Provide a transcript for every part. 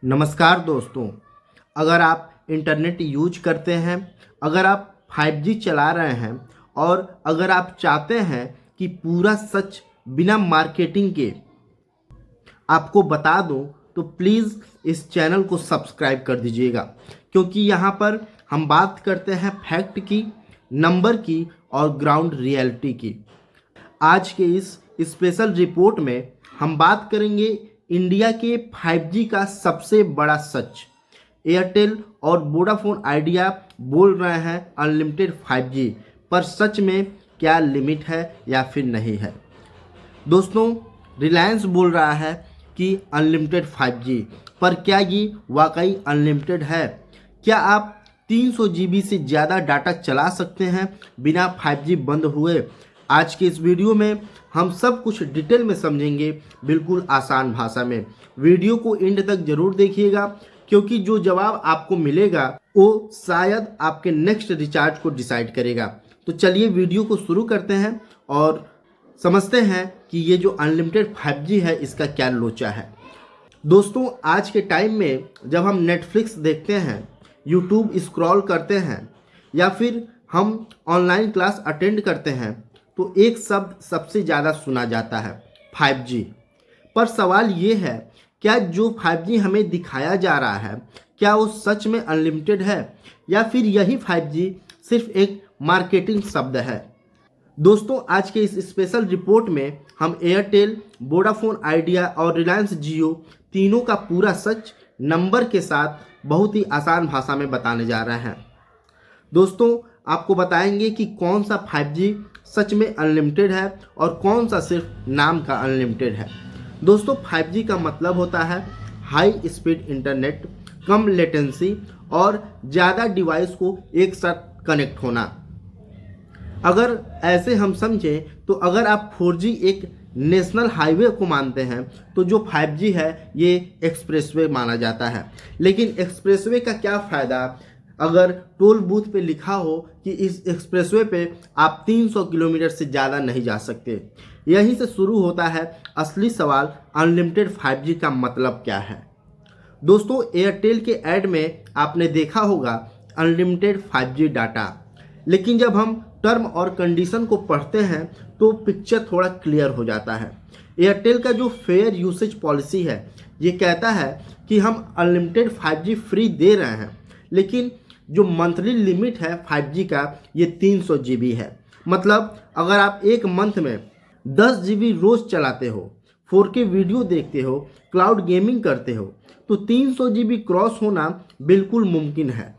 नमस्कार दोस्तों, अगर आप इंटरनेट यूज करते हैं, अगर आप 5G चला रहे हैं और अगर आप चाहते हैं कि पूरा सच बिना मार्केटिंग के आपको बता दूं, तो प्लीज़ इस चैनल को सब्सक्राइब कर दीजिएगा, क्योंकि यहाँ पर हम बात करते हैं फैक्ट की, नंबर की और ग्राउंड रियलिटी की। आज के इस स्पेशल रिपोर्ट में हम बात करेंगे इंडिया के 5G का सबसे बड़ा सच। एयरटेल और वोडाफोन आइडिया बोल रहे हैं अनलिमिटेड 5G, पर सच में क्या लिमिट है या फिर नहीं है। दोस्तों, रिलायंस बोल रहा है कि अनलिमिटेड 5G, पर क्या ये वाकई अनलिमिटेड है? क्या आप 300 GB से ज़्यादा डाटा चला सकते हैं बिना 5G बंद हुए? आज के इस वीडियो में हम सब कुछ डिटेल में समझेंगे, बिल्कुल आसान भाषा में। वीडियो को एंड तक जरूर देखिएगा, क्योंकि जो जवाब आपको मिलेगा वो शायद आपके नेक्स्ट रिचार्ज को डिसाइड करेगा। तो चलिए वीडियो को शुरू करते हैं और समझते हैं कि ये जो अनलिमिटेड 5G है इसका क्या लोचा है। दोस्तों, आज के टाइम में जब हम नेटफ्लिक्स देखते हैं, यूट्यूब स्क्रॉल करते हैं या फिर हम ऑनलाइन क्लास अटेंड करते हैं, तो एक शब्द सबसे ज़्यादा सुना जाता है 5G। पर सवाल ये है, क्या जो 5G हमें दिखाया जा रहा है, क्या वो सच में अनलिमिटेड है या फिर यही 5G सिर्फ एक मार्केटिंग शब्द है? दोस्तों, आज के इस स्पेशल रिपोर्ट में हम एयरटेल, वोडाफोन आइडिया और रिलायंस जियो तीनों का पूरा सच नंबर के साथ बहुत ही आसान भाषा में बताने जा रहे हैं। दोस्तों, आपको बताएंगे कि कौन सा 5G सच में अनलिमिटेड है और कौन सा सिर्फ नाम का अनलिमिटेड है। दोस्तों, 5G का मतलब होता है हाई स्पीड इंटरनेट, कम लेटेंसी और ज़्यादा डिवाइस को एक साथ कनेक्ट होना। अगर ऐसे हम समझें तो अगर आप 4G एक नेशनल हाईवे को मानते हैं, तो जो 5G है ये एक्सप्रेसवे माना जाता है। लेकिन एक्सप्रेसवे का क्या फ़ायदा अगर टोल बूथ पे लिखा हो कि इस एक्सप्रेसवे पे आप 300 किलोमीटर से ज़्यादा नहीं जा सकते। यहीं से शुरू होता है असली सवाल, अनलिमिटेड 5G का मतलब क्या है। दोस्तों, एयरटेल के ऐड में आपने देखा होगा अनलिमिटेड 5G डाटा, लेकिन जब हम टर्म और कंडीशन को पढ़ते हैं तो पिक्चर थोड़ा क्लियर हो जाता है। एयरटेल का जो फेयर यूसेज पॉलिसी है, ये कहता है कि हम अनलिमिटेड 5G फ्री दे रहे हैं, लेकिन जो मंथली लिमिट है 5G का ये 300 GB है। मतलब अगर आप एक मंथ में 10 GB रोज़ चलाते हो, 4K वीडियो देखते हो, क्लाउड गेमिंग करते हो, तो 300 GB क्रॉस होना बिल्कुल मुमकिन है।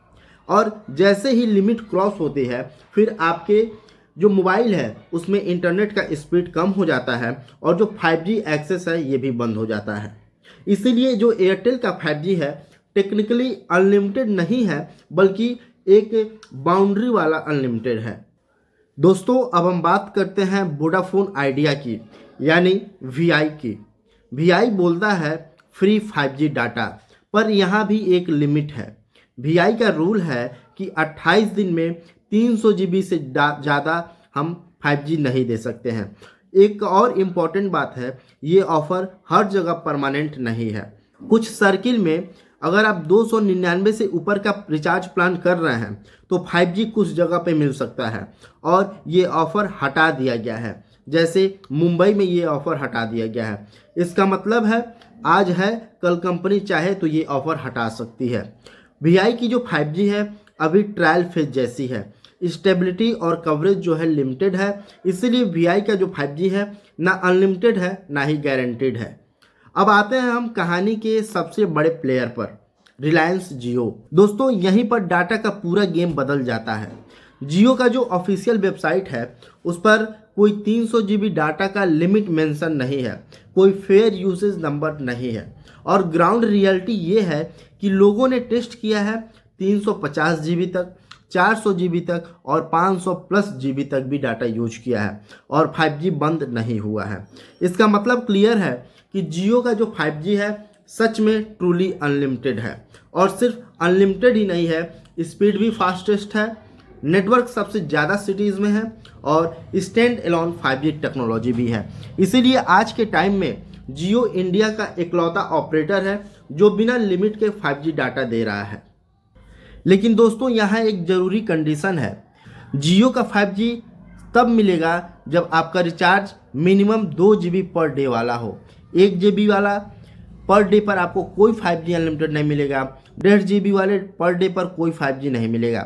और जैसे ही लिमिट क्रॉस होती है, फिर आपके जो मोबाइल है उसमें इंटरनेट का स्पीड कम हो जाता है और जो 5G एक्सेस है ये भी बंद हो जाता है। इसीलिए जो एयरटेल का 5G है टेक्निकली अनलिमिटेड नहीं है, बल्कि एक बाउंड्री वाला अनलिमिटेड है। दोस्तों, अब हम बात करते हैं वोडाफोन आइडिया की, यानी VI की। VI बोलता है फ्री 5G डाटा, पर यहाँ भी एक लिमिट है। VI का रूल है कि 28 दिन में 300 GB से ज़्यादा हम 5G नहीं दे सकते हैं। एक और इम्पॉर्टेंट बात है, ये ऑफ़र हर जगह परमानेंट नहीं है। कुछ सर्किल में अगर आप 299 से ऊपर का रिचार्ज प्लान कर रहे हैं तो 5G कुछ जगह पे मिल सकता है, और ये ऑफ़र हटा दिया गया है। जैसे मुंबई में ये ऑफ़र हटा दिया गया है। इसका मतलब है आज है, कल कंपनी चाहे तो ये ऑफ़र हटा सकती है। VI की जो 5G है अभी ट्रायल फेज जैसी है। स्टेबिलिटी और कवरेज जो है लिमिटेड है, इसीलिए VI का जो 5G है ना अनलिमिटेड है ना ही गारंटीड है। अब आते हैं हम कहानी के सबसे बड़े प्लेयर पर, रिलायंस जियो। दोस्तों, यहीं पर डाटा का पूरा गेम बदल जाता है। जियो का जो ऑफिशियल वेबसाइट है उस पर कोई 300 GB डाटा का लिमिट मेंशन नहीं है, कोई फेयर यूसेज नंबर नहीं है, और ग्राउंड रियलिटी ये है कि लोगों ने टेस्ट किया है 350 GB तक, 400 GB तक और 500+ GB तक भी डाटा यूज किया है और 5G बंद नहीं हुआ है। इसका मतलब क्लियर है कि जियो का जो 5G है सच में ट्रूली अनलिमिटेड है, और सिर्फ अनलिमिटेड ही नहीं है, स्पीड भी फास्टेस्ट है, नेटवर्क सबसे ज़्यादा सिटीज़ में है और स्टैंड एलोन 5G टेक्नोलॉजी भी है। इसीलिए आज के टाइम में जियो इंडिया का इकलौता ऑपरेटर है जो बिना लिमिट के 5G डाटा दे रहा है। लेकिन दोस्तों यहाँ एक ज़रूरी कंडीशन है, जियो का 5G तब मिलेगा जब आपका recharge minimum 2 GB per day वाला हो। 1 GB वाला पर डे पर आपको कोई 5G अनलिमिटेड नहीं मिलेगा, 1.5 GB वाले पर डे पर कोई 5G नहीं मिलेगा।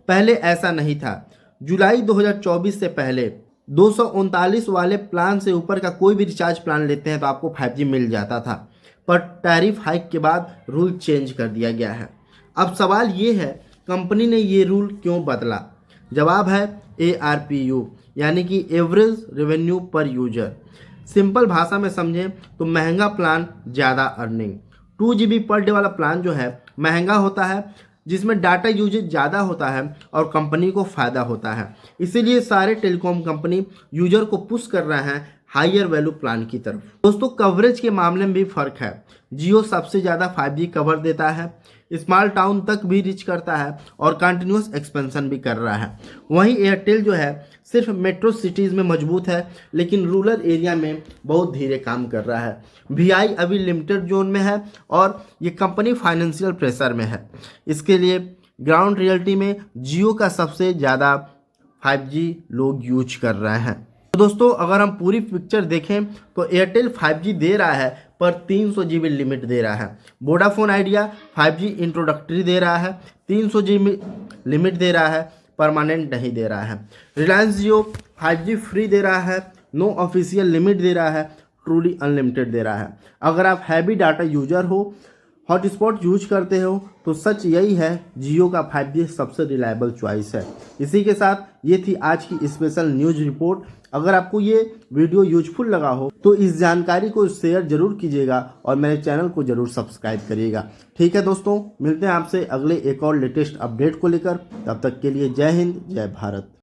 पहले ऐसा नहीं था। जुलाई 2024 से पहले 239 वाले प्लान से ऊपर का कोई भी रिचार्ज प्लान लेते हैं तो आपको 5G मिल जाता था, पर टैरिफ हाइक के बाद रूल चेंज कर दिया गया है। अब सवाल ये है, कंपनी ने ये रूल क्यों बदला? जवाब है ARPU, यानी कि एवरेज रेवेन्यू पर यूजर। सिंपल भाषा में समझें तो महंगा प्लान ज़्यादा अर्निंग। 2 GB पर डे वाला प्लान जो है महंगा होता है, जिसमें डाटा यूजेज ज़्यादा होता है और कंपनी को फ़ायदा होता है। इसीलिए सारे टेलीकॉम कंपनी यूजर को पुश कर रहे हैं हायर वैल्यू प्लान की तरफ। दोस्तों कवरेज के मामले में भी फ़र्क है। जियो सबसे ज़्यादा 5G कवर देता है, स्मॉल टाउन तक भी रीच करता है और कंटिन्यूस एक्सपेंशन भी कर रहा है। वहीं एयरटेल जो है सिर्फ मेट्रो सिटीज़ में मजबूत है, लेकिन रूरल एरिया में बहुत धीरे काम कर रहा है। VI अभी लिमिटेड जोन में है और ये कंपनी फाइनेंशियल प्रेशर में है। इसके लिए ग्राउंड रियलिटी में जियो का सबसे ज़्यादा 5G लोग यूज कर रहे हैं। तो दोस्तों अगर हम पूरी पिक्चर देखें तो एयरटेल 5G दे रहा है पर 300 GB लिमिट दे रहा है। वोडाफोन आइडिया 5G इंट्रोडक्टरी दे रहा है, 300 GB लिमिट दे रहा है, परमानेंट नहीं दे रहा है। रिलायंस जियो 5G फ्री दे रहा है, नो ऑफिशियल लिमिट दे रहा है, ट्रूली अनलिमिटेड दे रहा है। अगर आप हैवी डाटा यूजर हो, हॉटस्पॉट यूज करते हो तो सच यही है, जियो का 5G सबसे रिलायबल चॉइस है। इसी के साथ ये थी आज की स्पेशल न्यूज रिपोर्ट। अगर आपको ये वीडियो यूजफुल लगा हो तो इस जानकारी को शेयर जरूर कीजिएगा और मेरे चैनल को जरूर सब्सक्राइब करिएगा। ठीक है दोस्तों, मिलते हैं आपसे अगले एक और लेटेस्ट अपडेट को लेकर। तब तक के लिए जय हिंद, जय भारत।